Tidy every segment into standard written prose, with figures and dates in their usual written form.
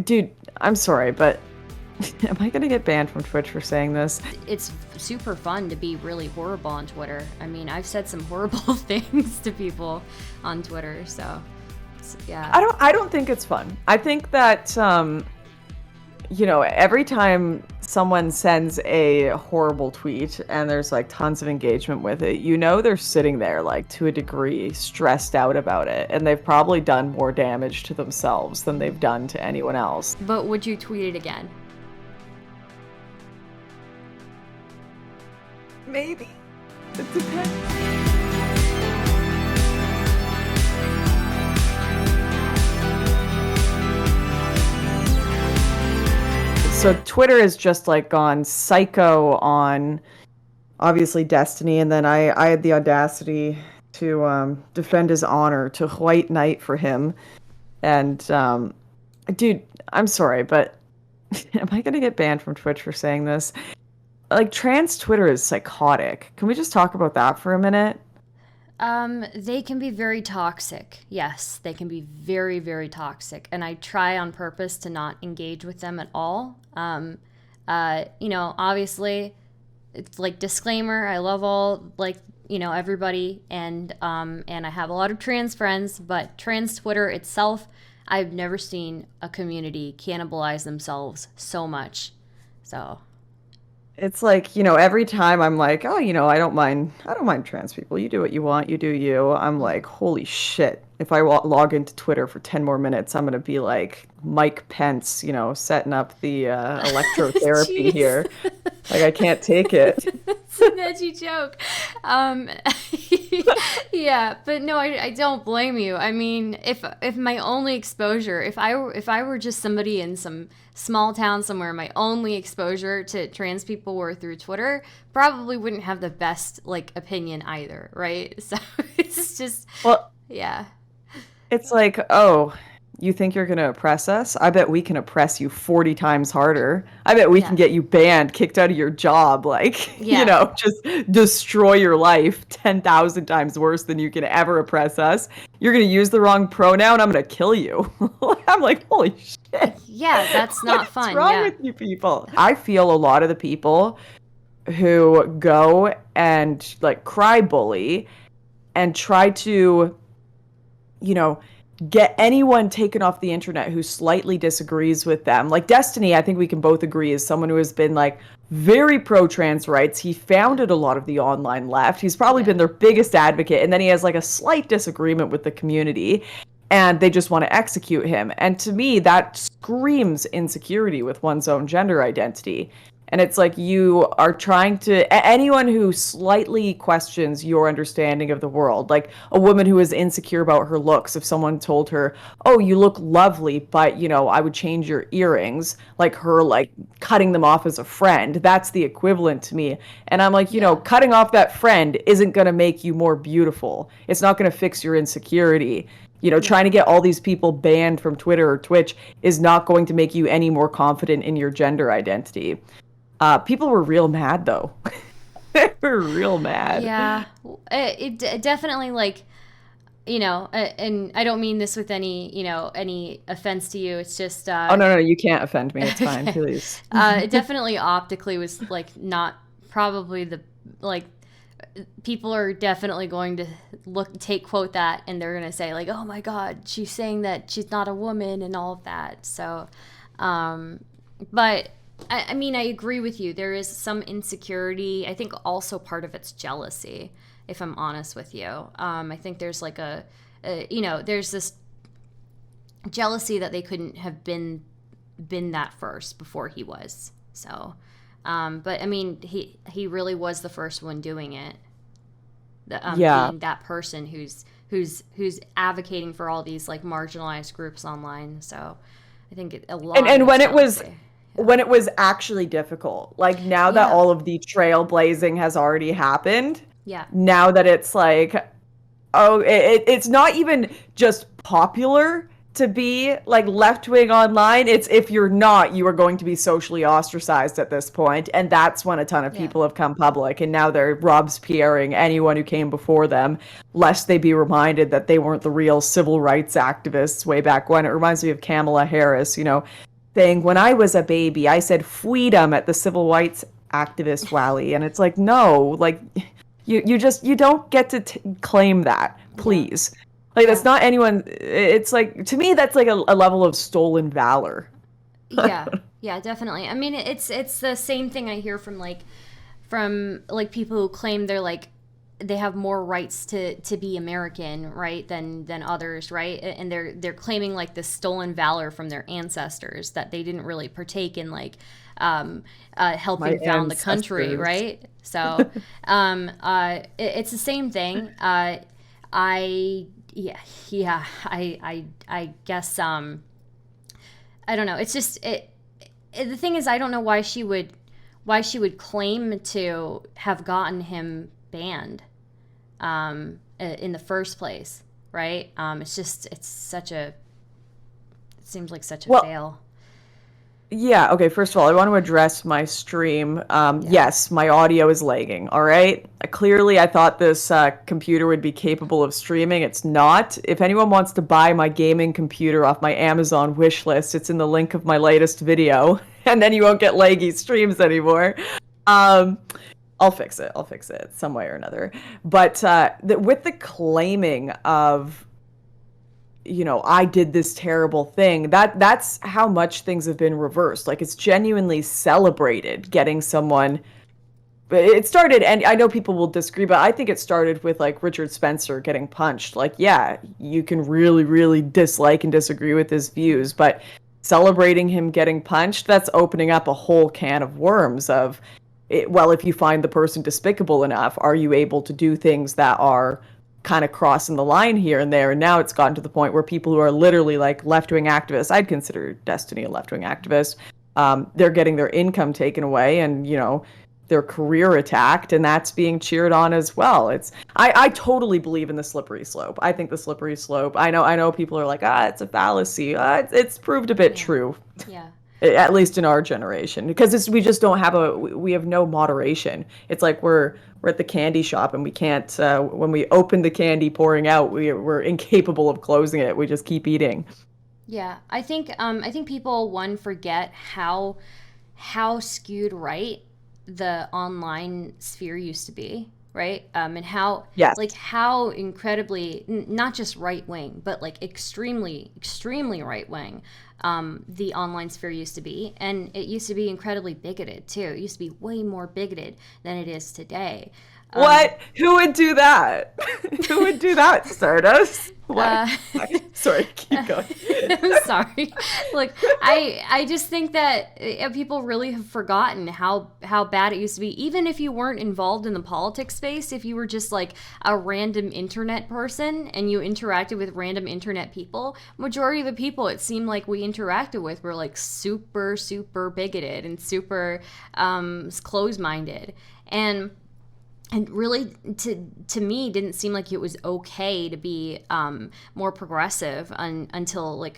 Dude, I'm sorry, but am I gonna get banned from Twitch for saying this? It's super fun to be really horrible on Twitter. I mean, I've said some horrible things to people on Twitter, so yeah. I don't think it's fun. I think that every time someone sends a horrible tweet and there's like tons of engagement with it, they're sitting there like to a degree stressed out about it, and they've probably done more damage to themselves than they've done to anyone else. But would you tweet it again? Maybe. It depends. So Twitter has just like gone psycho on obviously Destiny, and then I had the audacity to defend his honor, to white knight for him. And dude, I'm sorry, but am I gonna get banned from Twitch for saying this? Like, trans Twitter is psychotic. Can we just talk about that for a minute? They can be very toxic. Yes, they can be very, very toxic. And I try on purpose to not engage with them at all. Obviously, it's like disclaimer, I love all, everybody. And I have a lot of trans friends, but trans Twitter itself, I've never seen a community cannibalize themselves so much. So... It's like, every time I'm like, oh, I don't mind trans people. You do what you want. You do you. I'm like, holy shit. If I log into Twitter for 10 more minutes, I'm going to be like Mike Pence, setting up the electrotherapy here. Like, I can't take it. It's an edgy joke. Yeah, but no, I don't blame you. I mean, if my only exposure, if I were just somebody in some small town somewhere, my only exposure to trans people were through Twitter, probably wouldn't have the best opinion either, right? So it's just, well, yeah. It's like, oh, you think you're going to oppress us? I bet we can oppress you 40 times harder. I bet we can get you banned, kicked out of your job, just destroy your life 10,000 times worse than you can ever oppress us. You're going to use the wrong pronoun, I'm going to kill you. I'm like, holy shit. Yeah, that's not fun. What's wrong with you people? I feel a lot of the people who go and crybully and try to, get anyone taken off the internet who slightly disagrees with them. Like Destiny, I think we can both agree, is someone who has been very pro-trans rights. He founded a lot of the online left. He's probably been their biggest advocate. And then he has a slight disagreement with the community, and they just want to execute him. And to me, that screams insecurity with one's own gender identity. And it's like you are trying to... Anyone who slightly questions your understanding of the world, like a woman who is insecure about her looks, if someone told her, oh, you look lovely, but, I would change your earrings, cutting them off as a friend, that's the equivalent to me. And I'm like, cutting off that friend isn't going to make you more beautiful. It's not going to fix your insecurity. Trying to get all these people banned from Twitter or Twitch is not going to make you any more confident in your gender identity. People were real mad, though. They were real mad. Yeah. It definitely, and I don't mean this with any offense to you. It's just... oh, no, you can't offend me. It's fine, please. It definitely optically was, not probably people are definitely going to quote that, and they're going to say, oh, my God, she's saying that she's not a woman and all of that. So, but... I mean, I agree with you. There is some insecurity. I think also part of it's jealousy, if I'm honest with you. I think there's there's this jealousy that they couldn't have been that first before he was. So, but I mean, he really was the first one doing it. Being that person who's advocating for all these marginalized groups online. So, I think a lot. And when it was. When it was actually difficult, now that all of the trailblazing has already happened, now that it's it's not even just popular to be left-wing online. It's if you're not, you are going to be socially ostracized at this point. And that's when a ton of people have come public. And now they're Robespierreing anyone who came before them, lest they be reminded that they weren't the real civil rights activists way back when. It reminds me of Kamala Harris, saying, when I was a baby, I said freedom at the civil rights activist rally. And it's like, no, like, you don't get to claim that, please. Like, that's not anyone. It's like, to me, that's like a level of stolen valor. Yeah, yeah, definitely. I mean, it's the same thing I hear from people who claim they're like they have more rights to be American, right, than others, right? And they're claiming like this stolen valor from their ancestors that they didn't really partake in like helping found the country, right? So it's the same thing. I guess I don't know. It's just the thing is, I don't know why she would claim to have gotten him banned in the first place, right? It seems like such a fail. Yeah, okay, first of all, I want to address my stream. Yes, my audio is lagging, all right? Clearly, I thought this computer would be capable of streaming. It's not. If anyone wants to buy my gaming computer off my Amazon wish list, it's in the link of my latest video, and then you won't get laggy streams anymore. I'll fix it some way or another. But with the claiming of, I did this terrible thing, that's how much things have been reversed. Like, it's genuinely celebrated getting someone. It started, and I know people will disagree, but I think it started with like Richard Spencer getting punched. Like, yeah, you can really, really dislike and disagree with his views, but celebrating him getting punched, that's opening up a whole can of worms of, well, if you find the person despicable enough, are you able to do things that are kind of crossing the line here and there? And now it's gotten to the point where people who are literally like left-wing activists, I'd consider Destiny a left-wing activist, they're getting their income taken away and, their career attacked, and that's being cheered on as well. I totally believe in the slippery slope. I think the slippery slope, I know people are like, it's a fallacy. It's proved a bit true. Yeah. At least in our generation, because we just don't have we have no moderation. It's like we're at the candy shop and we can't, when we open the candy pouring out, we're incapable of closing it. We just keep eating. Yeah, I think people forget how skewed right the online sphere used to be, right? And how how incredibly not just right wing, but like extremely right wing the online sphere used to be. And it used to be incredibly bigoted too. It used to be way more bigoted than it is today. What? Who would do that? Who would do that, Stardust? What? Sorry, keep going. I'm sorry. Like, I just think that people really have forgotten how bad it used to be. Even if you weren't involved in the politics space, if you were just like a random internet person and you interacted with random internet people, majority of the people it seemed like we interacted with were like super bigoted and super closed-minded. And really, to me, didn't seem like it was okay to be more progressive until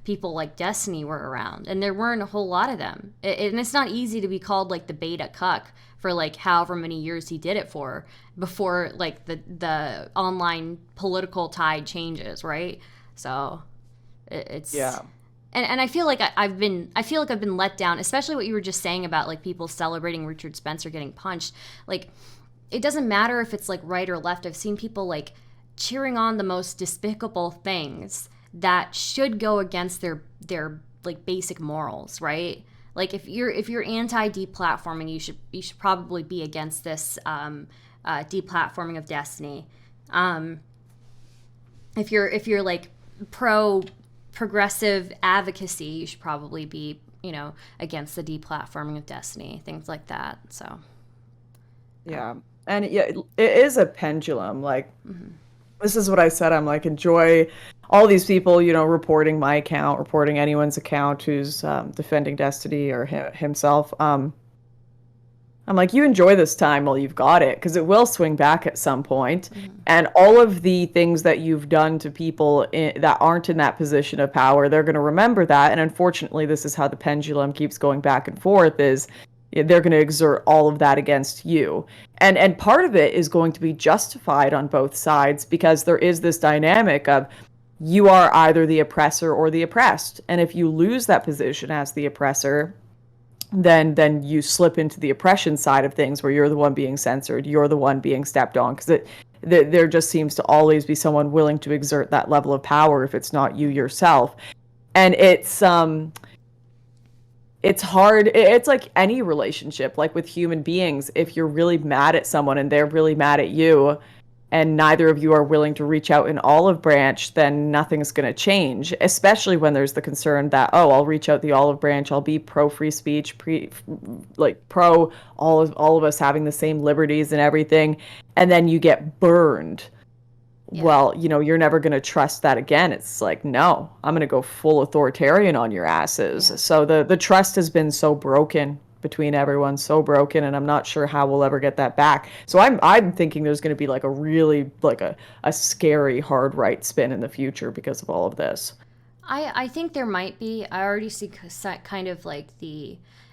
people like Destiny were around, and there weren't a whole lot of them. And it's not easy to be called like the beta cuck for like however many years he did it for before like the online political tide changes, right? So it's And I feel like I've been let down, especially what you were just saying about like people celebrating Richard Spencer getting punched. Like, it doesn't matter if it's like right or left. I've seen people like cheering on the most despicable things that should go against their like basic morals, right? Like if you're anti-deplatforming, you should probably be against this deplatforming of Destiny. If you're like progressive advocacy, you should probably be, against the deplatforming of Destiny, things like that. So, yeah, and it is a pendulum. Like, this is what I said. I'm like, enjoy all these people, reporting my account, reporting anyone's account who's defending Destiny or himself. I'm like, you enjoy this time while you've got it, because it will swing back at some point. And all of the things that you've done to people that aren't in that position of power, they're going to remember that. And unfortunately, this is how the pendulum keeps going back and forth, is they're going to exert all of that against you. And part of it is going to be justified on both sides, because there is this dynamic of, you are either the oppressor or the oppressed. And if you lose that position as the oppressor, then you slip into the oppression side of things where you're the one being censored, you're the one being stepped on, because there just seems to always be someone willing to exert that level of power if it's not you yourself. And it's hard. It's like any relationship, like with human beings. If you're really mad at someone and they're really mad at you, and neither of you are willing to reach out an olive branch, then nothing's going to change, especially when there's the concern that, oh, I'll reach out the olive branch, I'll be pro free speech, pro all of us having the same liberties and everything, and then you get burned. Yeah. Well, you're never going to trust that again. It's like, no, I'm going to go full authoritarian on your asses. Yeah. So the trust has been so broken between everyone, so broken, and I'm not sure how we'll ever get that back. So I'm thinking there's going to be like a really a scary hard right spin in the future because of all of this. I think there might be. I already see kind of like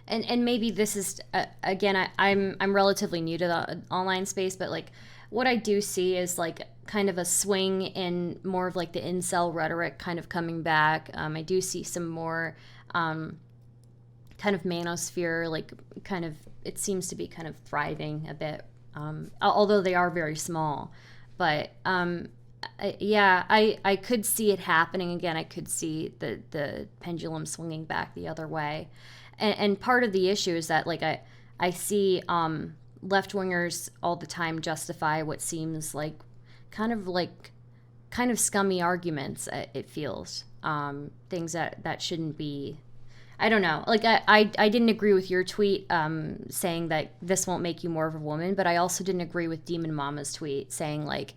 and maybe this is again, I'm relatively new to the online space, but like what I do see is like kind of a swing in more of like the incel rhetoric kind of coming back. I do see some more kind of manosphere, like kind of, it seems to be kind of thriving a bit, although they are very small. But I could see it happening again. I could see the pendulum swinging back the other way. And part of the issue is that like I see left-wingers all the time justify what seems like kind of scummy arguments, it feels. Things that shouldn't be. I don't know. Like I didn't agree with your tweet saying that this won't make you more of a woman, but I also didn't agree with Demon Mama's tweet saying like,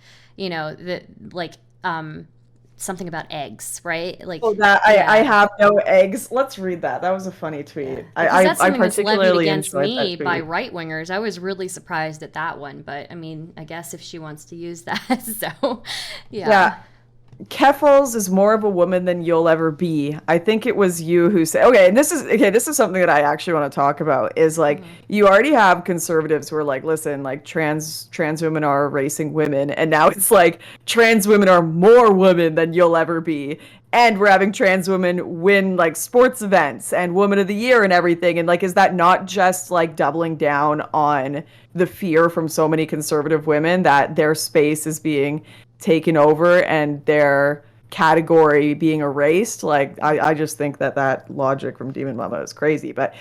something about eggs, right? Like, oh, that I have no eggs. Let's read that. That was a funny tweet. That's I something that's levied particularly against enjoyed that me tweet. by right wingers. I was really surprised at that one, but I mean, I guess if she wants to use that, so yeah. Keffels is more of a woman than you'll ever be. I think it was you who said, okay, and this is something that I actually want to talk about, is like, you already have conservatives who are like, listen, like trans women are erasing women, and now it's like trans women are more women than you'll ever be. And we're having trans women win like sports events and Woman of the Year and everything. And like, is that not just like doubling down on the fear from so many conservative women that their space is being taken over and their category being erased? Like, I just think that logic from Demon Mama is crazy. But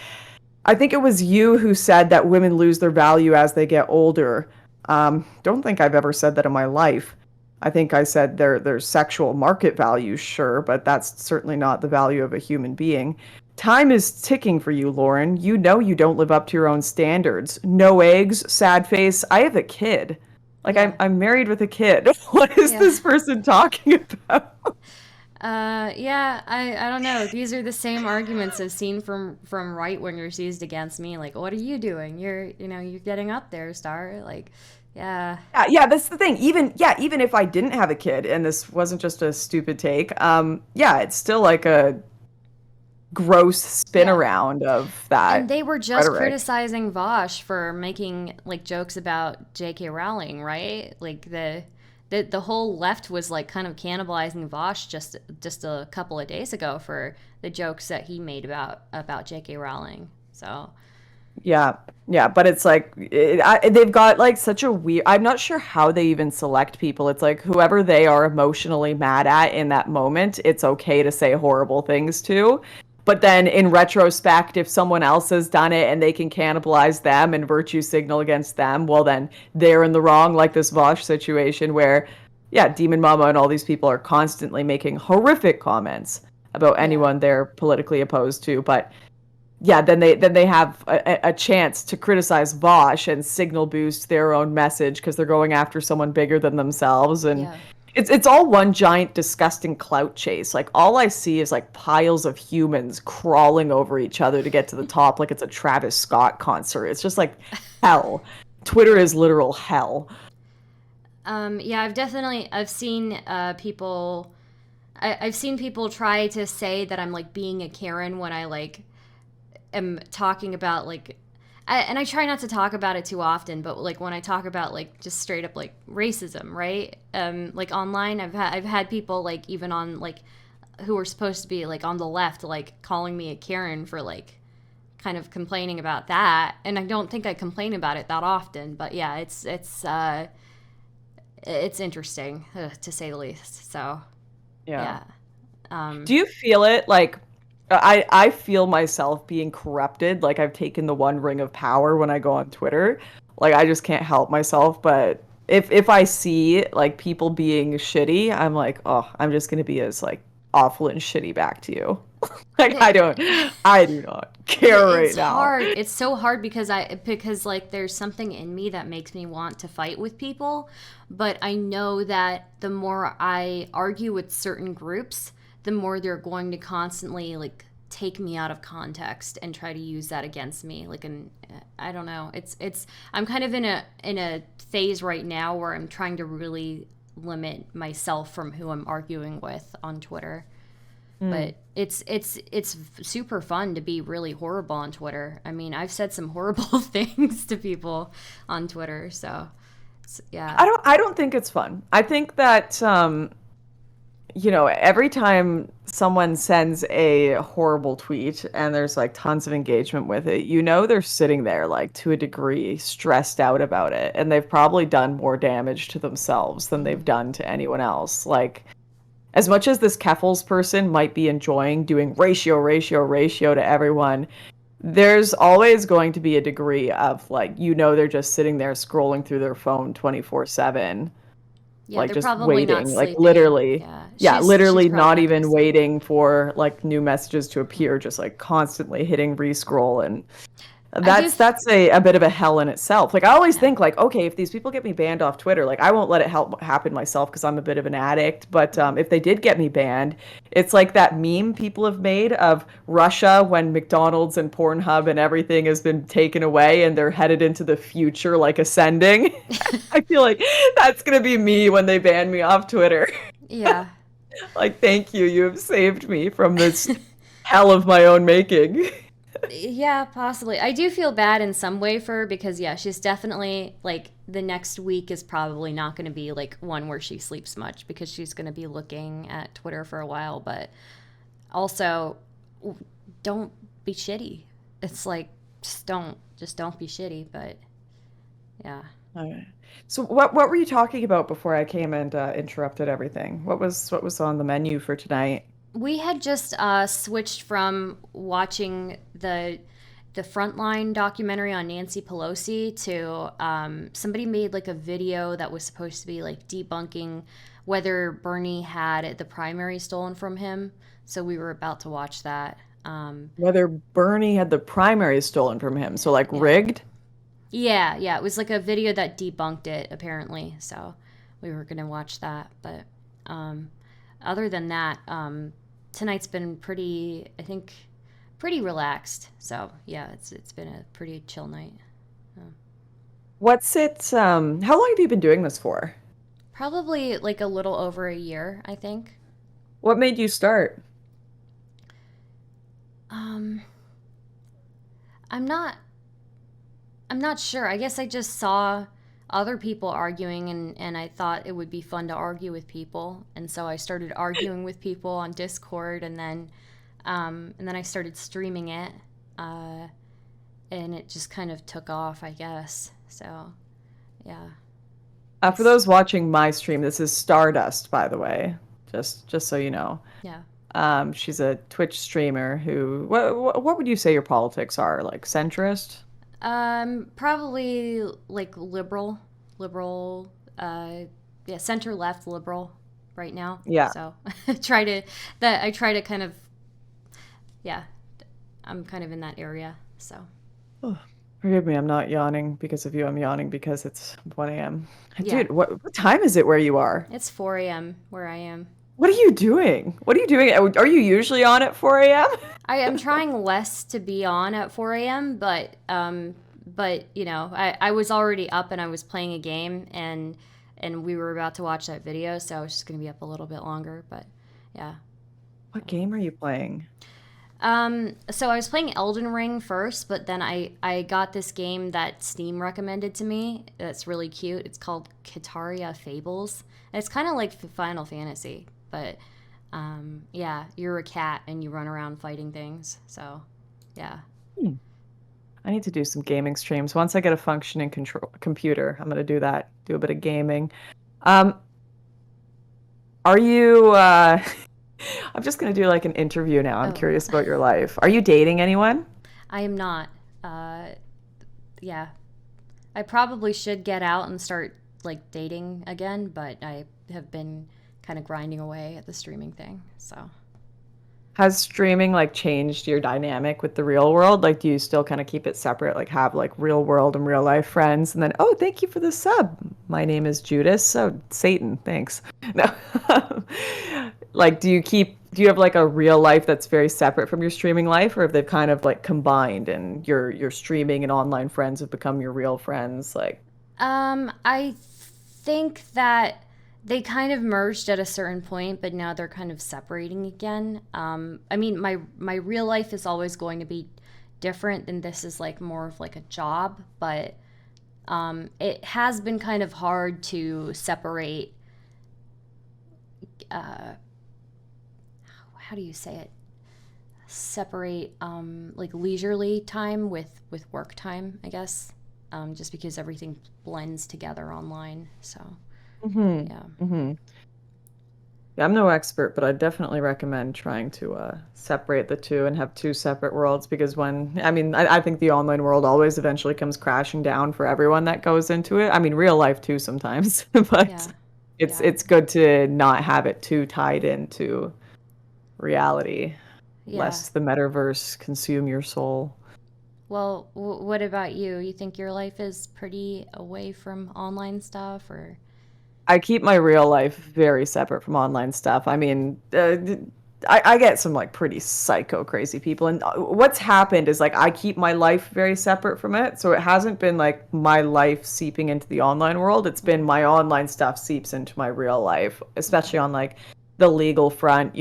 I think it was you who said that women lose their value as they get older. Don't think I've ever said that in my life. I think I said there's sexual market value, sure, but that's certainly not the value of a human being. Time is ticking for you, Lauren. You know you don't live up to your own standards. No eggs, sad face. I have a kid. Like, yeah. I'm married with a kid. What is this person talking about? I don't know. These are the same arguments I've seen from right wingers used against me. Like, what are you doing? You're getting up there, Star. Like, yeah. Yeah, that's the thing. Even if I didn't have a kid and this wasn't just a stupid take, it's still like a gross spin around of that. And they were just rhetoric. Criticizing Vosh for making like jokes about J.K. Rowling, right? Like the whole left was like kind of cannibalizing Vosh just a couple of days ago for the jokes that he made about J.K. Rowling. So yeah, but it's like they've got like such a weird. I'm not sure how they even select people. It's like whoever they are emotionally mad at in that moment, it's okay to say horrible things to. But then in retrospect, if someone else has done it and they can cannibalize them and virtue signal against them, well, then they're in the wrong, like this Vosh situation where, Demon Mama and all these people are constantly making horrific comments about anyone they're politically opposed to. But then they have a chance to criticize Vosh and signal boost their own message because they're going after someone bigger than themselves. And it's all one giant disgusting clout chase. Like, all I see is like piles of humans crawling over each other to get to the top, like it's a Travis Scott concert. It's just like hell. Twitter is literal hell. I've seen people. I've seen people try to say that I'm like being a Karen when I like am talking about like I try not to talk about it too often, but like when I talk about like just straight up like racism, right? Like online, I've had people like even on like who are supposed to be like on the left, like calling me a Karen for like kind of complaining about that, and I don't think I complain about it that often, but yeah, it's interesting to say the least. So Yeah. yeah, Do you feel it like I feel myself being corrupted, like I've taken the one ring of power when I go on Twitter. Like I just can't help myself, but if I see like people being shitty, I'm like, "Oh, I'm just going to be as like awful and shitty back to you." Like I do not care right it's now. hard. It's so hard because like there's something in me that makes me want to fight with people, but I know that the more I argue with certain groups, the more they're going to constantly like take me out of context and try to use that against me. Like, and I don't know. It's I'm kind of in a phase right now where I'm trying to really limit myself from who I'm arguing with on Twitter. Mm. But it's super fun to be really horrible on Twitter. I mean, I've said some horrible things to people on Twitter, so yeah. I don't think it's fun. I think that every time someone sends a horrible tweet and there's like tons of engagement with it, they're sitting there like to a degree stressed out about it. And they've probably done more damage to themselves than they've done to anyone else. Like, as much as this Keffels person might be enjoying doing ratio to everyone, there's always going to be a degree of like, they're just sitting there scrolling through their phone 24/7, Yeah, like they're just probably not waiting, like sleeping. literally, Yeah. yeah, She's literally probably not not going to even sleep. waiting for like new messages to appear, just like constantly hitting rescroll. And I do that's a bit of a hell in itself. Like I always yeah. think like, okay, if these people get me banned off Twitter, like I won't let it help happen myself because I'm a bit of an addict. But if they did get me banned, it's like that meme people have made of Russia when McDonald's and Pornhub and everything has been taken away and they're headed into the future, like ascending. I feel like that's gonna be me when they ban me off Twitter. Yeah. Like, thank you, you have saved me from this hell of my own making. Yeah, possibly. I do feel bad in some way for her because yeah, she's definitely like the next week is probably not going to be like one where she sleeps much because she's going to be looking at Twitter for a while, but also don't be shitty. It's like just don't be shitty, but yeah. Okay. So what were you talking about before I came and interrupted everything? What was on the menu for tonight? We had just switched from watching the Frontline documentary on Nancy Pelosi to somebody made like a video that was supposed to be like debunking whether Bernie had the primary stolen from him. So we were about to watch that. Whether Bernie had the primary stolen from him, so like Yeah. rigged? Yeah, yeah. It was like a video that debunked it, apparently. So we were going to watch that. But um, other than that, tonight's been pretty, I think, pretty relaxed. So yeah, it's been a pretty chill night. What's it how long have you been doing this for? Probably like a little over a year, I think. What made you start? Um, I'm not I'm not sure. I guess I just saw other people arguing and I thought it would be fun to argue with people. And so I started arguing with people on Discord and then I started streaming it. Uh, and it just kind of took off, I guess. So, yeah. For It's those watching my stream, this is Stardust, by the way. Just so you know. yeah. She's a Twitch streamer who what would you say your politics are? Like centrist? Probably like liberal, yeah, center left liberal right now. Yeah. So I try to kind of, yeah, I'm kind of in that area. So Oh, forgive me, I'm not yawning because of you. I'm yawning because it's 1 a.m. yeah, Dude, what time is it where you are? it's 4 a.m. where I am. What are you doing? What are you doing? Are you usually on at 4 a.m.? I am trying less to be on at 4 a.m., but you know, I was already up and I was playing a game and we were about to watch that video, so I was just gonna be up a little bit longer. But yeah, What game are you playing? So I was playing Elden Ring first, but then I got this game that Steam recommended to me. That's really cute. It's called Kitaria Fables. And it's kind of like Final Fantasy, but yeah, you're a cat and you run around fighting things. So, yeah. Hmm. I need to do some gaming streams. Once I get a functioning computer, I'm gonna do that. Do a bit of gaming. Um, are you? I'm just gonna do like an interview now. I'm Oh, curious about your life. Are you dating anyone? I am not. Yeah. I probably should get out and start like dating again, but I have been kind of grinding away at the streaming thing. So. Has streaming like changed your dynamic with the real world? Like, do you still kind of keep it separate? Like, have like real world and real life friends, and then, oh, thank you for the sub. My name is Judas. Oh, Satan, thanks. No, like, do you have like a real life that's very separate from your streaming life, or have they kind of like combined and your streaming and online friends have become your real friends? Like, I think that they kind of merged at a certain point, but now they're kind of separating again. I mean, my real life is always going to be different, and this is like more of like a job, but it has been kind of hard to separate. Uh, how do you say it? Separate like leisurely time with work time, I guess. Just because everything blends together online. So, mm-hmm, yeah. mm-hmm. Yeah, I'm no expert, but I definitely recommend trying to separate the two and have two separate worlds because I mean, I think the online world always eventually comes crashing down for everyone that goes into it. I mean, real life too sometimes, but Yeah. it's Yeah. it's good to not have it too tied into reality, Yeah. lest the metaverse consume your soul. Well, what about you? You think your life is pretty away from online stuff, or? I keep my real life very separate from online stuff. I mean, I get some like pretty psycho crazy people, and what's happened is like I keep my life very separate from it. So it hasn't been like my life seeping into the online world. It's been my online stuff seeps into my real life, especially on like the legal front,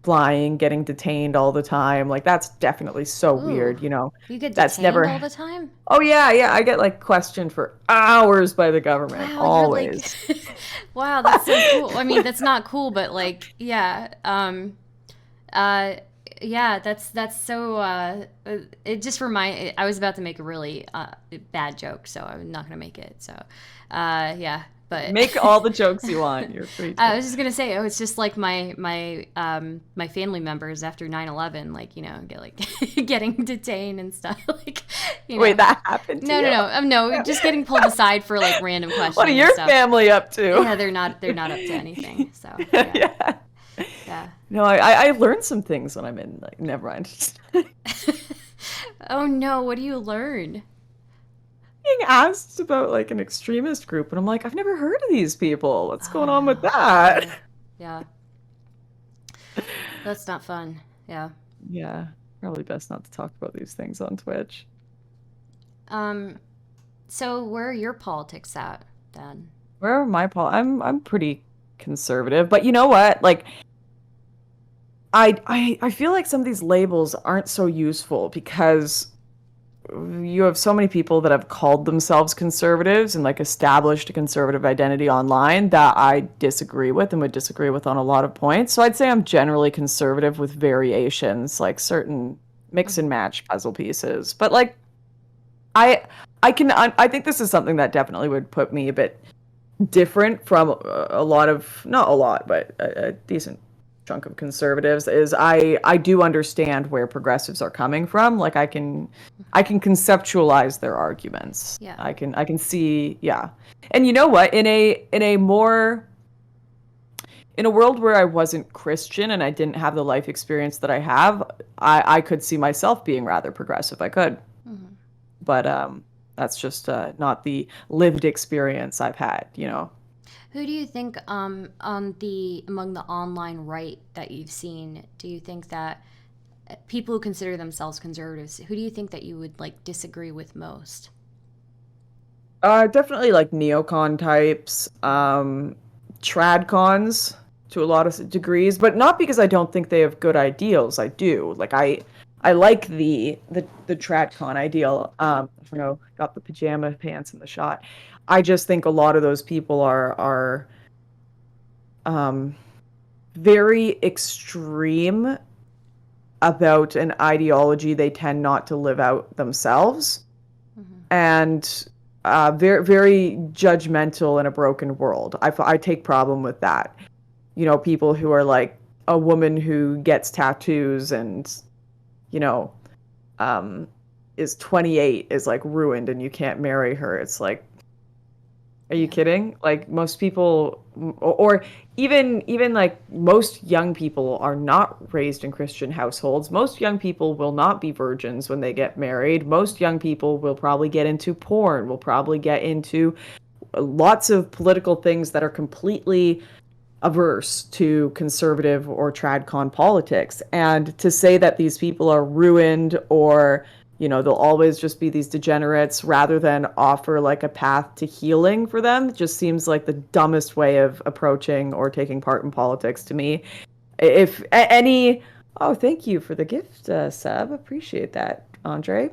flying, getting detained all the time. Like that's definitely so Ooh, weird. you get That's detained all never. the time? Oh yeah, yeah. I get like questioned for hours by the government, Wow, you're like, always. wow, that's so cool. I mean, that's not cool, but like, yeah, uh, yeah, that's so. It just I was about to make a really bad joke, so I'm not gonna make it. So, yeah, but Make all the jokes you want. You're free I to. was just gonna say, oh, it's just like my family members after 9/11, like get like getting detained and stuff, like Wait, that happened to No, no, you? no, no, just getting pulled aside for like random What are questioning and your stuff. family up to? Yeah, they're not up to anything. So yeah, Yeah. yeah. No, I learned some things when I'm in like never mind. Oh no, what do you learn? Being asked about like an extremist group, and I'm like, I've never heard of these people. What's going on with Oh, that? yeah, yeah. That's not fun. Yeah. Yeah, probably best not to talk about these things on Twitch. Um. So where are your politics at then? Where are my I'm pretty conservative, but you know what? Like I feel like some of these labels aren't so useful because you have so many people that have called themselves conservatives and like established a conservative identity online that I disagree with and would disagree with on a lot of points. So I'd say I'm generally conservative with variations, like certain mix and Mhm. match puzzle pieces. But like I I think this is something that definitely would put me a bit different from a lot of, not a lot, but a decent chunk of conservatives is I do understand where progressives are coming from. Like I can conceptualize their arguments. Yeah. I can see, yeah. And you know what? In a world where I wasn't Christian and I didn't have the life experience that I have, I could see myself being rather progressive. I could. Mhm. But that's just not the lived experience I've had. Who do you think among the online right that you've seen, do you think that people who consider themselves conservatives, who do you think that you would like disagree with most? Definitely like neocon types, tradcons, to a lot of degrees, but not because I don't think they have good ideals. I do. Like I like the TradCon ideal. You know, got the pajama pants in the shot. I just think a lot of those people are very extreme about an ideology they tend not to live out themselves, and very very judgmental in a broken world. I take problem with that. You know, people who are like a woman who gets tattoos and, you know, is 28 is like ruined and you can't marry her. It's like, are you kidding? Like most people, or even like most young people are not raised in Christian households. Most young people will not be virgins when they get married. Most young people will probably get into porn, will probably get into lots of political things that are completely averse to conservative or tradcon politics. And to say that these people are ruined, or, you know, they'll always just be these degenerates, rather than offer like a path to healing for them, just seems like the dumbest way of approaching or taking part in politics to me. If any, oh, thank you for the gift, Seb. Appreciate that, Andre.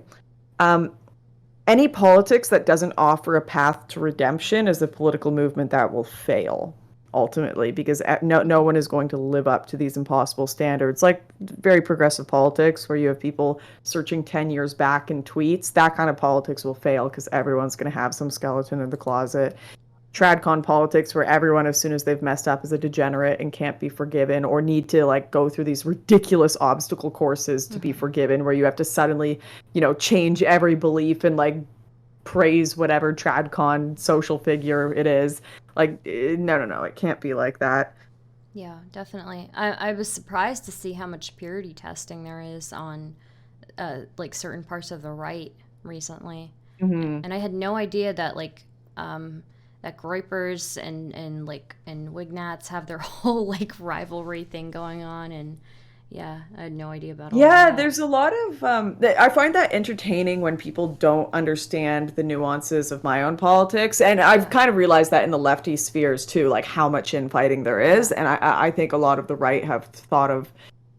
Any politics that doesn't offer a path to redemption is a political movement that will fail ultimately, because no one is going to live up to these impossible standards. Like very progressive politics where you have people searching 10 years back in tweets, that kind of politics will fail because everyone's going to have some skeleton in the closet. Tradcon politics where everyone, as soon as they've messed up, is a degenerate and can't be forgiven, or need to like go through these ridiculous obstacle courses to be forgiven, where you have to suddenly, you know, change every belief and like praise whatever tradcon social figure it is. Like, no, it can't be like that. Yeah, definitely. I was surprised to see how much purity testing there is on like certain parts of the right recently. And I had no idea that like that Groypers and Wignats have their whole like rivalry thing going on, and yeah, I had no idea about all that. There's a lot of I find that entertaining when people don't understand the nuances of my own politics, and I've kind of realized that in the lefty spheres too, like how much infighting there is. And I think a lot of the right have thought of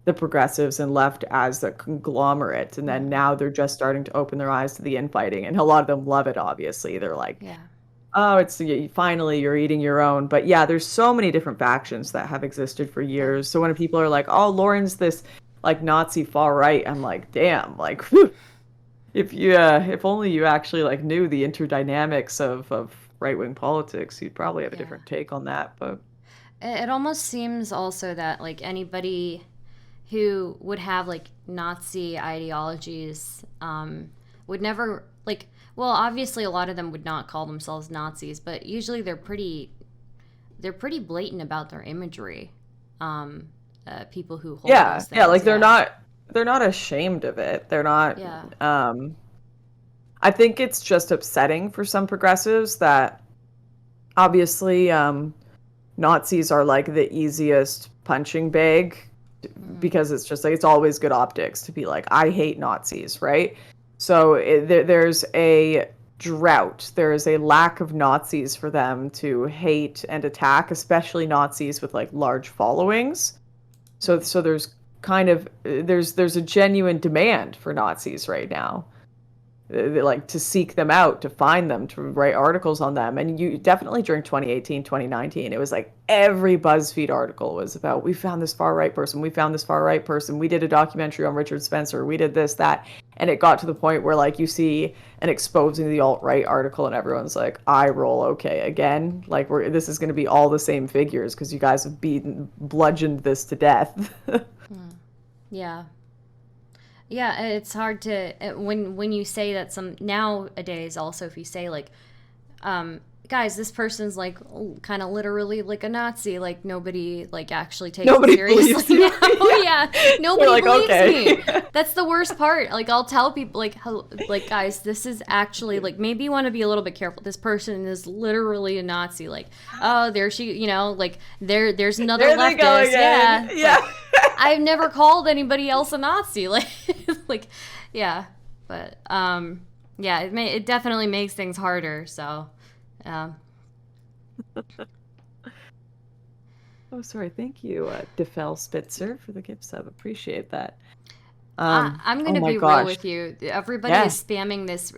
the progressives and left as the conglomerate, and then now they're just starting to open their eyes to the infighting, and a lot of them love it. Obviously, they're like, oh, it's finally you're eating your own. But yeah, there's so many different factions that have existed for years. So when people are like, oh, Lauren's this like Nazi far right, I'm like, damn, like, whew. If only you actually like knew the interdynamics of right-wing politics, you'd probably have a different take on that. But it almost seems also that like anybody who would have like Nazi ideologies would never like, well, obviously a lot of them would not call themselves Nazis, but usually they're pretty blatant about their imagery. People who hold those things, like they're not ashamed of it. They're not. I think it's just upsetting for some progressives that obviously Nazis are like the easiest punching bag, because it's just like it's always good optics to be like, I hate Nazis, right? So there's a drought. There is a lack of Nazis for them to hate and attack, especially Nazis with like large followings. So there's kind of there's a genuine demand for Nazis right now. They like to seek them out, to find them, to write articles on them. And you definitely during 2018, 2019, it was like every BuzzFeed article was about, we found this far right person, we found this far right person, we did a documentary on Richard Spencer, we did this, that. And it got to the point where like you see an exposing the alt-right article and everyone's like, eye roll, okay, again? Like this is going to be all the same figures because you guys have bludgeoned this to death. Yeah. Yeah, it's hard to when you say that some nowadays also, if you say like guys, this person's like kind of literally like a Nazi, like nobody like actually takes it seriously now. Nobody like, believes okay. me. That's the worst part. Like I'll tell people like guys, this is actually like, maybe you want to be a little bit careful. This person is literally a Nazi. Like, oh, there she, you know, like there's another there leftist. Yeah. Like, I've never called anybody else a Nazi. Like, yeah, but yeah, it definitely makes things harder. So, Oh, sorry. Thank you, Defel Spitzer, for the gift sub. Appreciate that. I'm Oh gonna my be real gosh. with you. Everybody Yeah. is spamming this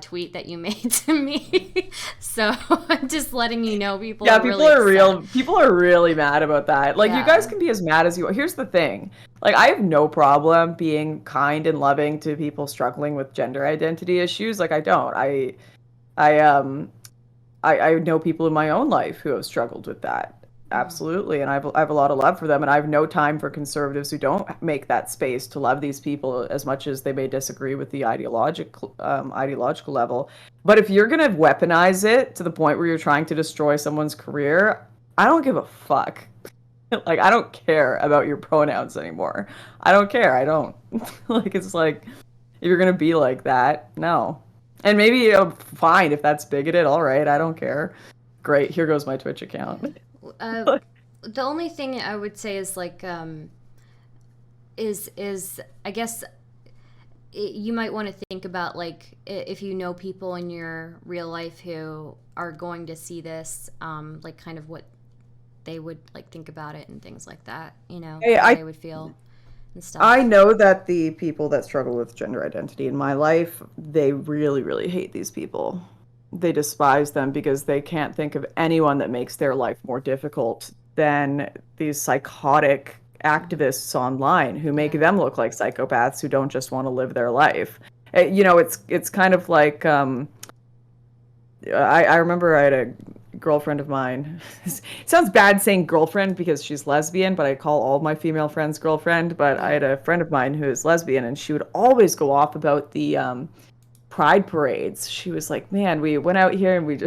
tweet that you made to me, so I'm just letting you know people Yeah, are really upset. people are really mad about that. Like, you guys Yeah, can be as mad as you want. Here's the thing. Like, I have no problem being kind and loving to people struggling with gender identity issues. Like, I don't. I I know people in my own life who have struggled with that. Absolutely. And I have a lot of love for them. And I have no time for conservatives who don't make that space to love these people as much as they may disagree with the ideological level. But if you're going to weaponize it to the point where you're trying to destroy someone's career, I don't give a fuck. Like, I don't care about your pronouns anymore. I don't care. I don't. Like, it's like, if you're going to be like that, no. And maybe fine if that's bigoted. All right, I don't care. Great, here goes my Twitch account. uh, the only thing I would say is like is I guess you might want to think about like if you know people in your real life who are going to see this, like kind of what they would like think about it and things like that. You know, Hey, how they would feel and I stuff. know that the people that struggle with gender identity in my life, they really, really hate these people. They despise them because they can't think of anyone that makes their life more difficult than these psychotic activists online who make Yeah. them look like psychopaths who don't just want to live their life. You know, it's kind of like I remember I had a girlfriend of mine. It sounds bad saying girlfriend because she's lesbian, but I call all my female friends girlfriend. But I Right. had a friend of mine who is lesbian, and she would always go off about the pride parades. She was like, "Man, we went out here and we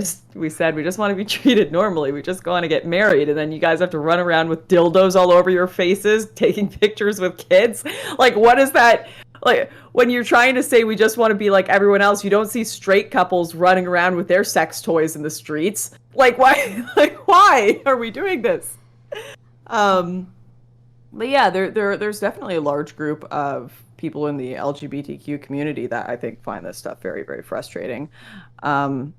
said we just want to be treated normally. We just want to get married, and then you guys have to run around with dildos all over your faces, taking pictures with kids. Like, what is that?" Like, when you're trying to say we just want to be like everyone else, you don't see straight couples running around with their sex toys in the streets. Like, why? Like, why are we doing this? Um, but yeah, there's definitely a large group of people in the LGBTQ community that I think find this stuff very, very frustrating. Um,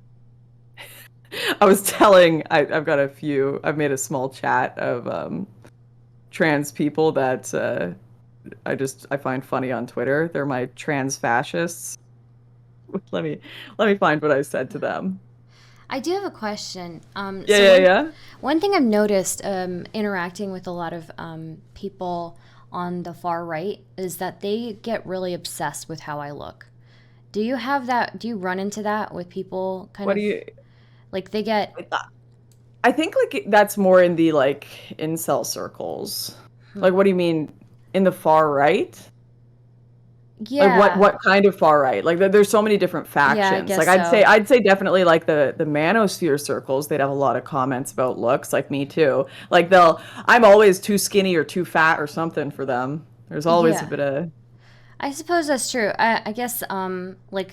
I was telling, I've got a few, I've made a small chat of trans people that I find funny on Twitter. They're my trans fascists. Let me let me find what I said to them. I do have a question. Yeah, yeah, yeah. One thing I've noticed interacting with a lot of people on the far right is that they get really obsessed with how I look. Do you have that? Do you run into that with people? Kind What do of you? like they get. I think like that's more in the like incel circles. Like, what do you mean in the far right? Like Yeah, what kind of far right? Like there's so many different yeah, I factions. Like guess so. I'd say definitely like the manosphere circles, they'd have a lot of comments about looks, like me too. Like I'm always too skinny or too fat or something for them. There's always a Yeah, bit of I suppose that's true. I guess like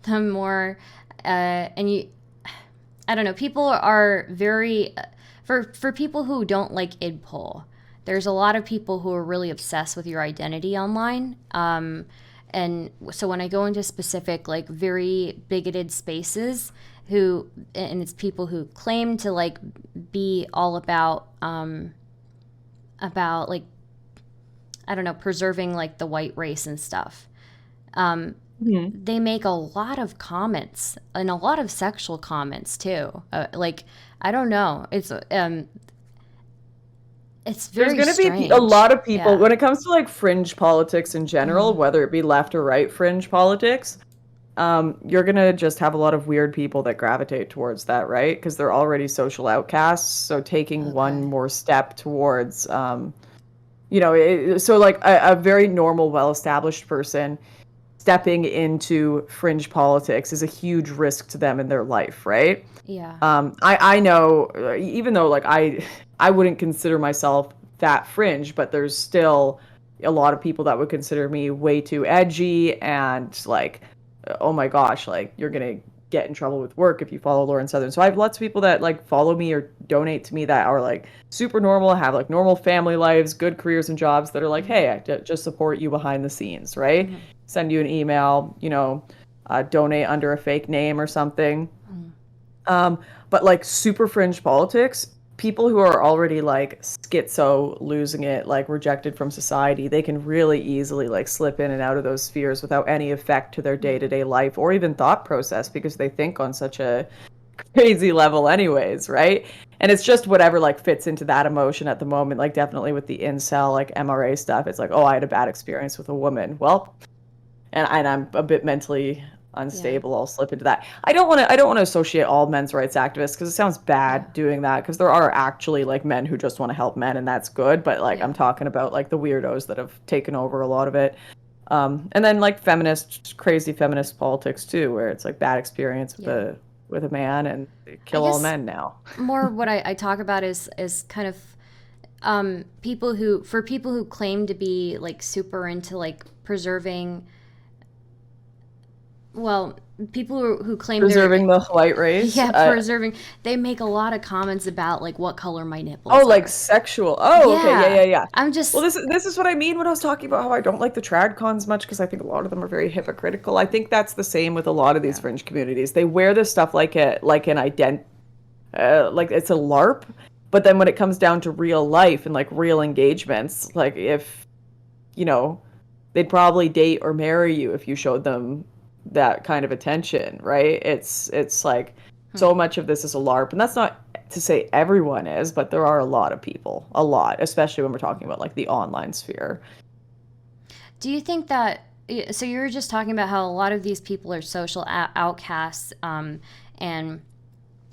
the more and you I don't know. People are very for people who don't like idpol. There's a lot of people who are really obsessed with your identity online. And so when I go into specific like very bigoted spaces, who and it's people who claim to like be all about like I don't know preserving like the white race and stuff. Mhm. They make a lot of comments and a lot of sexual comments too. Like I don't know, it's There's very going to be a strange. lot of people Yeah. when it comes to like fringe politics in general, Hmm. whether it be left or right fringe politics. You're gonna just have a lot of weird people that gravitate towards that, right? Because they're already social outcasts. So taking one Okay. more step towards, so like a very normal, well-established person stepping into fringe politics is a huge risk to them in their life, right? Yeah. I know, even though like I wouldn't consider myself that fringe, but there's still a lot of people that would consider me way too edgy and like, oh my gosh, like you're gonna get in trouble with work if you follow Lauren Southern. So I have lots of people that like follow me or donate to me that are like super normal, have like normal family lives, good careers and jobs that are like, hey, just support you behind the scenes, right? Hmm. Send you an email, donate under a fake name or something. Hmm. But like super fringe politics, people who are already like schizo, losing it, like rejected from society, they can really easily like slip in and out of those spheres without any effect to their day-to-day life or even thought process because they think on such a crazy level anyways, right? And it's just whatever like fits into that emotion at the moment. Like definitely with the incel like MRA stuff, it's like, oh, I had a bad experience with a woman. Well, and I'm a bit mentally unstable. I'll slip into that. I don't want to associate all men's rights activists because it sounds bad doing that because there are actually like men who just want to help men and that's good. But like I'm talking about like the weirdos that have taken over a lot of it. And then like crazy feminist politics too, where it's like bad experience with a man and they kill all men now. More what I talk about is kind of people who claim to be like super into like preserving, well, people who claim preserving the white race. Preserving. They make a lot of comments about like what color my nipples are. Oh, like sexual. Oh, okay, yeah. I'm just. Well, this is what I mean when I was talking about how I don't like the trad cons much because I think a lot of them are very hypocritical. I think that's the same with a lot of these fringe communities. They wear this stuff like an like it's a LARP, but then when it comes down to real life and like real engagements, like if they'd probably date or marry you if you showed them that kind of attention, right? It's like so much of this is a LARP, and that's not to say everyone is, but there are a lot of people, especially when we're talking about like the online sphere. Do you think that, so you were just talking about how a lot of these people are social outcasts and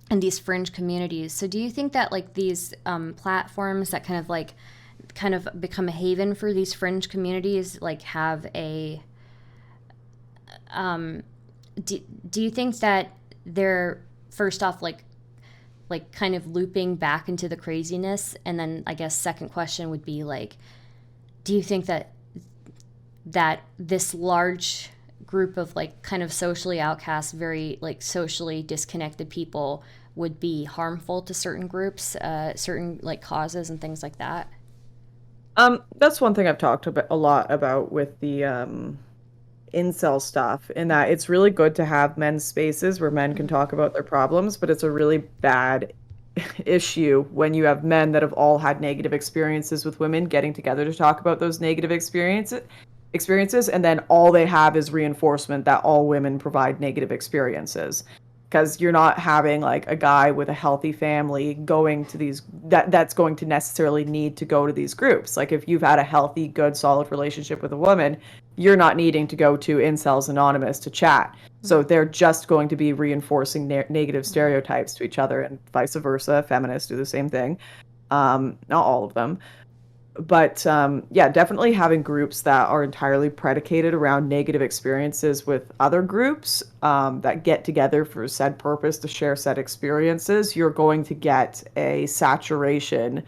these fringe communities. So do you think that like these platforms that kind of become a haven for these fringe communities like have a do you think that they're first off like kind of looping back into the craziness? And then I guess second question would be like, do you think that this large group of like kind of socially outcast, very like socially disconnected people would be harmful to certain groups, certain like causes and things like that? That's one thing I've talked a lot about with the incel stuff, in that it's really good to have men's spaces where men can talk about their problems, but it's a really bad issue when you have men that have all had negative experiences with women getting together to talk about those negative experiences, and then all they have is reinforcement that all women provide negative experiences. Because you're not having like a guy with a healthy family going to these that's going to necessarily need to go to these groups. Like if you've had a healthy, good, solid relationship with a woman, you're not needing to go to Incels Anonymous to chat. So they're just going to be reinforcing negative stereotypes to each other, and vice versa. Feminists do the same thing. Not all of them. But definitely having groups that are entirely predicated around negative experiences with other groups that get together for said purpose to share said experiences, you're going to get a saturation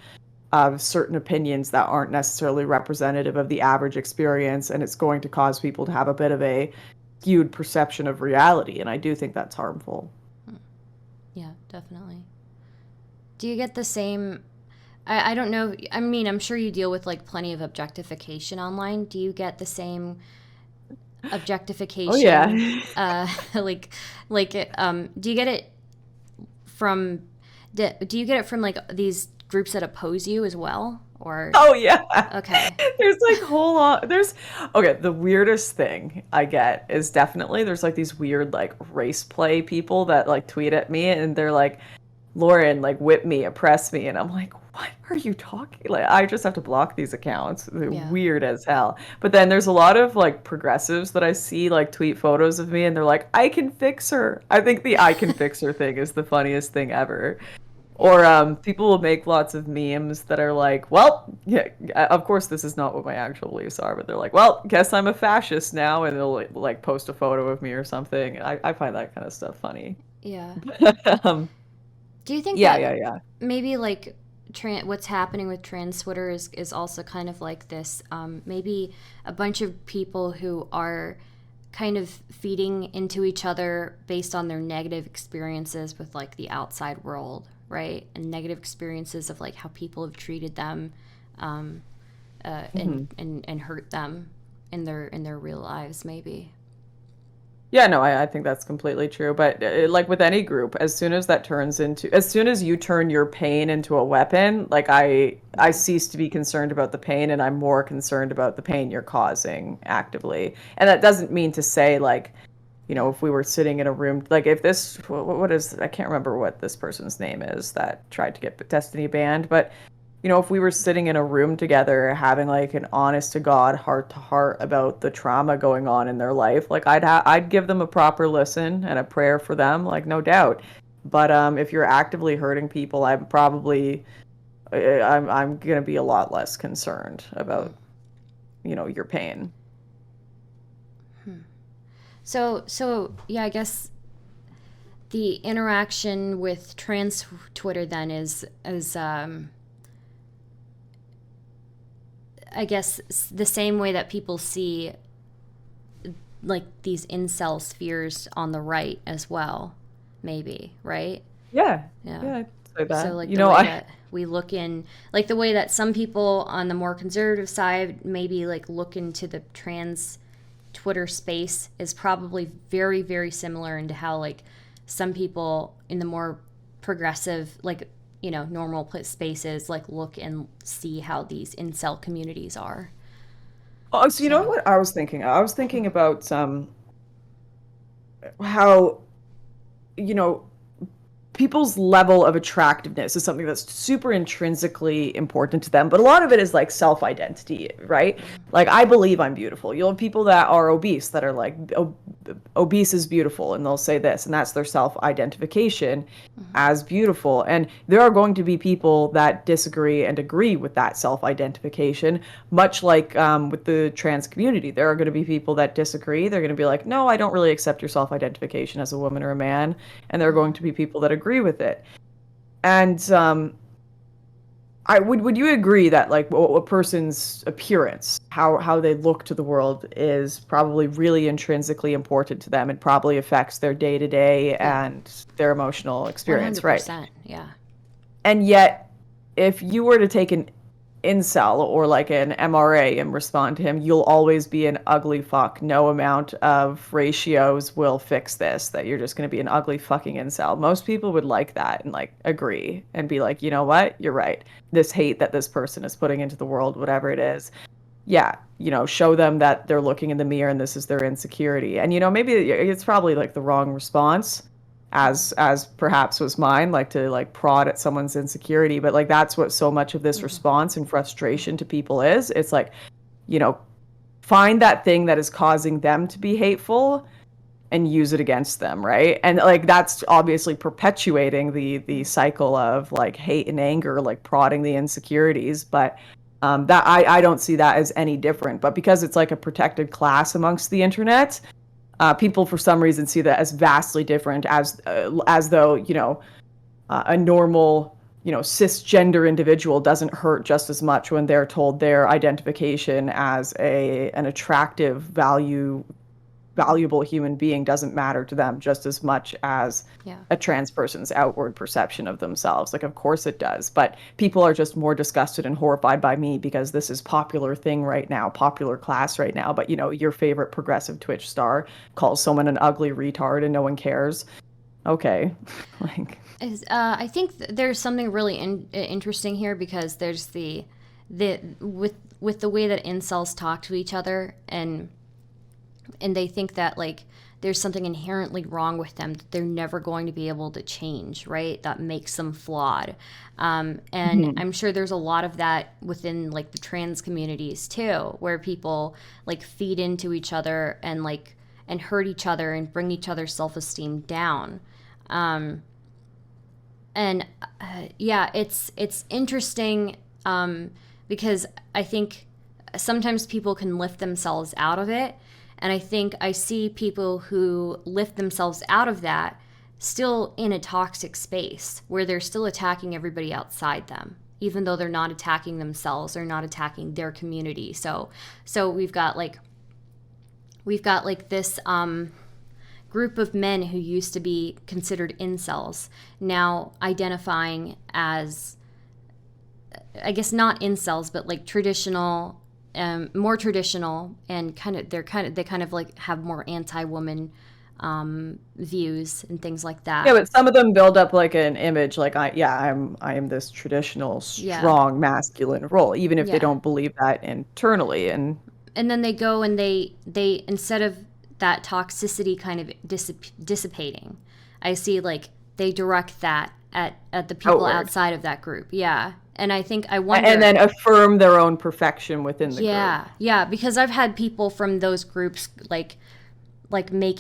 of certain opinions that aren't necessarily representative of the average experience, and it's going to cause people to have a bit of a skewed perception of reality, and I do think that's harmful. Yeah, definitely. Do you get the same... I don't know. I mean, I'm sure you deal with like plenty of objectification online. Do you get the same objectification? Oh yeah. Do you get it from? Do you get it from like these groups that oppose you as well? Or oh yeah. Okay. There's like whole lot. The weirdest thing I get is definitely there's like these weird like race play people that like tweet at me and they're like, Lauren, like whip me, oppress me, and I'm like, what are you talking? Like, I just have to block these accounts. They're weird as hell. But then there's a lot of like progressives that I see like tweet photos of me, and they're like, I can fix her. I think the I can fix her thing is the funniest thing ever. Or people will make lots of memes that are like, well, yeah, of course this is not what my actual beliefs are, but they're like, well, guess I'm a fascist now, and they'll like post a photo of me or something. I find that kind of stuff funny. Yeah. Do you think maybe like what's happening with trans Twitter is also kind of like this, maybe a bunch of people who are kind of feeding into each other based on their negative experiences with like the outside world, right? And negative experiences of like how people have treated them and hurt them in their real lives, maybe. Yeah, no, I think that's completely true. But like with any group, as soon as that turns into, as soon as you turn your pain into a weapon, like I cease to be concerned about the pain, and I'm more concerned about the pain you're causing actively. And that doesn't mean to say like, if we were sitting in a room, like if this, what is, I can't remember what this person's name is that tried to get Destiny banned, but if we were sitting in a room together having like an honest to God, heart to heart about the trauma going on in their life, like I'd give them a proper listen and a prayer for them, like no doubt. But if you're actively hurting people, I'm gonna be a lot less concerned about, your pain. So yeah, I guess the interaction with trans Twitter then is I guess the same way that people see like these incel spheres on the right as well, maybe, right? Yeah, Yeah. yeah, I'd say that. So like the way that we look in, like the way that some people on the more conservative side maybe like look into the trans Twitter space is probably very, very similar into how like some people in the more progressive, like, normal spaces, like look and see how these incel communities are. Oh, so you know what I was thinking? I was thinking about how, you know, people's level of attractiveness is something that's super intrinsically important to them, but a lot of it is like self-identity, right? Like I believe I'm beautiful. You'll have people that are obese that are like obese is beautiful, and they'll say this, and that's their self-identification as beautiful. And there are going to be people that disagree and agree with that self-identification, much like with the trans community. There are going to be people that disagree. They're going to be like, no, I don't really accept your self-identification as a woman or a man. And there are going to be people that agree with it. And I would you agree that like a person's appearance, how they look to the world, is probably really intrinsically important to them and probably affects their day to day and their emotional experience, 100%, right? yeah. And yet, if you were to take an incel or like an MRA and respond to him, you'll always be an ugly fuck. No amount of ratios will fix this, that you're just going to be an ugly fucking incel. Most people would like that and like agree and be like, you know what? You're right. This hate that this person is putting into the world, whatever it is. Yeah, show them that they're looking in the mirror and this is their insecurity. And maybe it's probably like the wrong response, as perhaps was mine, like to like prod at someone's insecurity, but like that's what so much of this response and frustration to people is. It's like, find that thing that is causing them to be hateful and use it against them, right? And like that's obviously perpetuating the cycle of like hate and anger, like prodding the insecurities. But that I don't see that as any different. But because it's like a protected class amongst the internet, people for some reason see that as vastly different, as though a normal cisgender individual doesn't hurt just as much when they're told their identification as an attractive, valuable human being doesn't matter to them just as much as a trans person's outward perception of themselves. Like, of course it does, but people are just more disgusted and horrified by me because this is popular thing right now, popular class right now. But your favorite progressive Twitch star calls someone an ugly retard and no one cares. Okay. Like, I think there's something really interesting here, because there's with the way that incels talk to each other, and they think that like there's something inherently wrong with them, that they're never going to be able to change, right? That makes them flawed. And I'm sure there's a lot of that within like the trans communities too, where people like feed into each other and like and hurt each other and bring each other's self-esteem down. Yeah, it's interesting because I think sometimes people can lift themselves out of it. And I think I see people who lift themselves out of that still in a toxic space where they're still attacking everybody outside them, even though they're not attacking themselves or not attacking their community. So we've got like this group of men who used to be considered incels now identifying as, I guess not incels, but like traditional, more traditional, and they kind of like have more anti-woman views and things like that. Yeah, but some of them build up like an image, like I am this traditional, Yeah. strong, masculine role, even if they Yeah. don't believe that internally. And then they go and they instead of that toxicity kind of dissipating, I see like they direct that at the people outward. outside of that group. Yeah. And I wonder. And then affirm their own perfection within the group. Yeah, because I've had people from those groups like make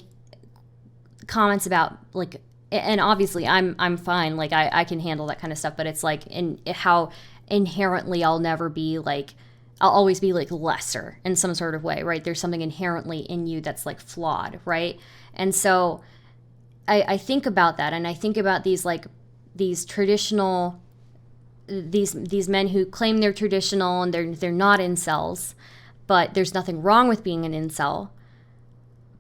comments about like, and obviously I'm fine, like I can handle that kind of stuff, but it's like in how inherently I'll always be like lesser in some sort of way, right? There's something inherently in you that's like flawed, right? And so I think about that, and I think about these traditional these men who claim they're traditional and they're not incels, but there's nothing wrong with being an incel.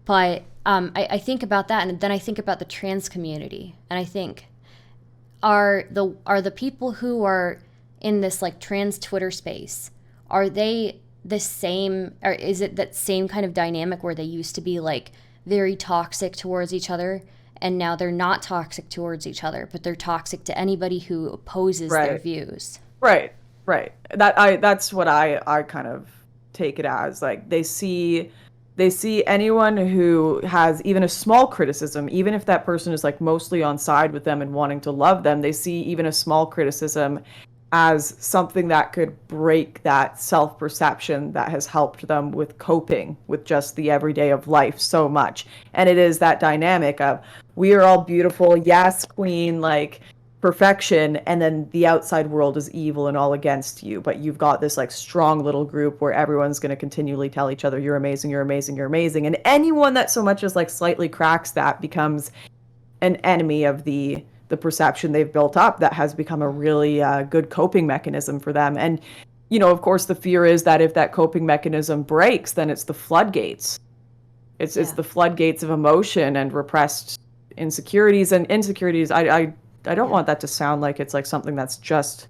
But I think about that, and then I think about the trans community, and I think are the people who are in this like trans Twitter space, are they the same, or is it that same kind of dynamic where they used to be like very toxic towards each other, and now they're not toxic towards each other, but they're toxic to anybody who opposes their views? Right. That's what I kind of take it as. Like they see anyone who has even a small criticism, even if that person is like mostly on side with them and wanting to love them, they see even a small criticism as something that could break that self-perception that has helped them with coping with just the everyday of life so much. And it is that dynamic of, we are all beautiful, yes, queen, like perfection, and then the outside world is evil and all against you, but you've got this like strong little group where everyone's going to continually tell each other, you're amazing, you're amazing, you're amazing. And anyone that so much as like slightly cracks that becomes an enemy of the perception they've built up that has become a really good coping mechanism for them. And of course the fear is that if that coping mechanism breaks, then it's the floodgates. It's the floodgates of emotion and repressed insecurities. And insecurities, I don't want that to sound like it's like something that's just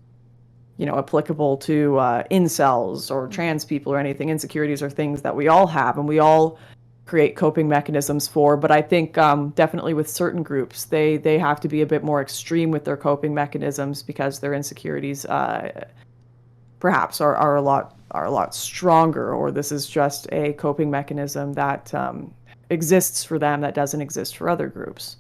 applicable to incels or trans people or anything. Insecurities are things that we all have and we all create coping mechanisms for. But I think definitely with certain groups, they have to be a bit more extreme with their coping mechanisms because their insecurities perhaps are a lot stronger, or this is just a coping mechanism that exists for them that doesn't exist for other groups.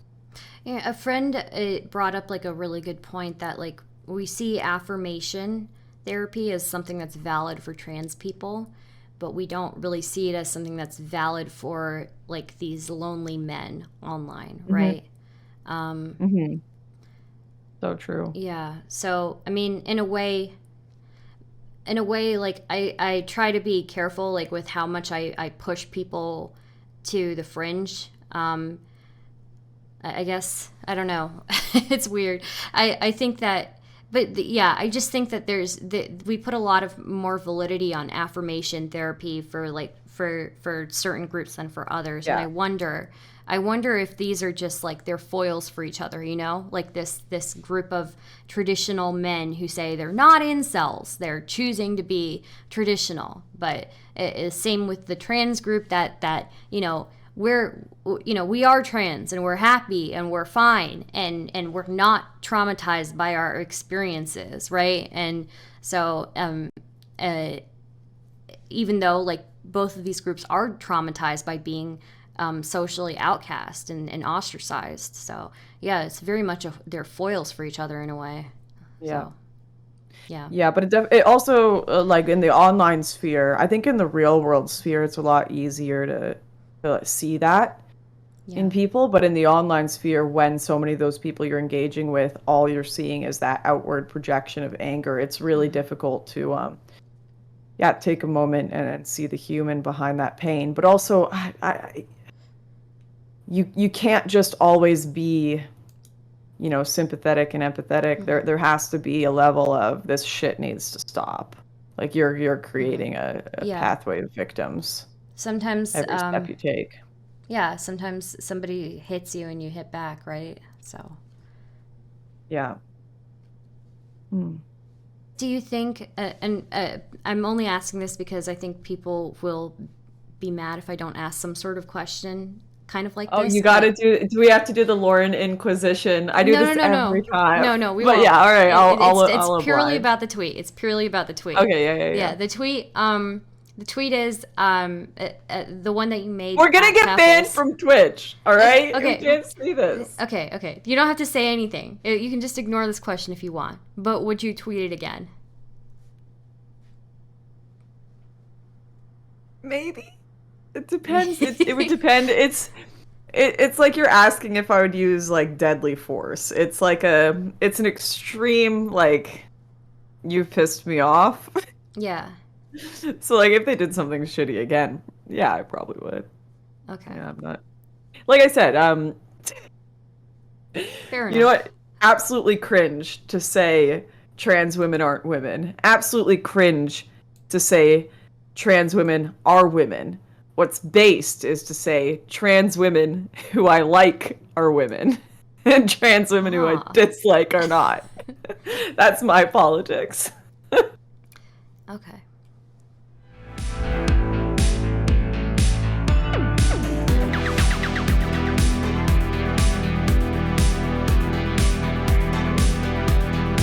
Yeah, a friend brought up like a really good point that like we see affirmation therapy as something that's valid for trans people, but we don't really see it as something that's valid for like these lonely men online, right? So true. Yeah. So I mean, in a way, like I try to be careful like with how much I push people to the fringe. I guess, I don't know. It's weird. I think that, but I just think that we put a lot of more validity on affirmation therapy for certain groups than for others. Yeah. And I wonder if these are just like they're foils for each other, like this group of traditional men who say they're not incels, they're choosing to be traditional. But same with the trans group that we are trans and we're happy and we're fine and we're not traumatized by our experiences, right? And so even though like both of these groups are traumatized by being socially outcast and ostracized, so yeah, it's very much they're foils for each other in a way. Yeah. So, yeah, but it also like in the online sphere, I think in the real world sphere it's a lot easier to see that in people, but in the online sphere, when so many of those people you're engaging with, all you're seeing is that outward projection of anger, it's really difficult to take a moment and see the human behind that pain. But also you can't just always be sympathetic and empathetic. There has to be a level of, this shit needs to stop. Like you're creating a pathway of victims sometimes every step you take. Yeah, sometimes somebody hits you and you hit back, right? So yeah. Do you think, and I'm only asking this because I think people will be mad if I don't ask some sort of question kind of like Oh, this. you gotta do we have to do the Lauren Inquisition? I do this every time. No, we But won't. yeah, all right, I'll It's purely oblige. about the tweet. It's purely about the tweet. Okay, yeah. The tweet is the one that you made. We're gonna get banned Taffles. from Twitch, all right? Okay. You can't see this. Okay. You don't have to say anything. You can just ignore this question if you want. But would you tweet it again? Maybe. It depends. It would depend. It's like you're asking if I would use like deadly force. It's an extreme, like, you've pissed me off. Yeah. So like if they did something shitty again, yeah, I probably would. Okay. Yeah, I'm not. Like I said, Fair enough. you know what? Absolutely cringe to say trans women aren't women. Absolutely cringe to say trans women are women. What's based is to say trans women who I like are women and trans women who I dislike are not. That's my politics. Okay.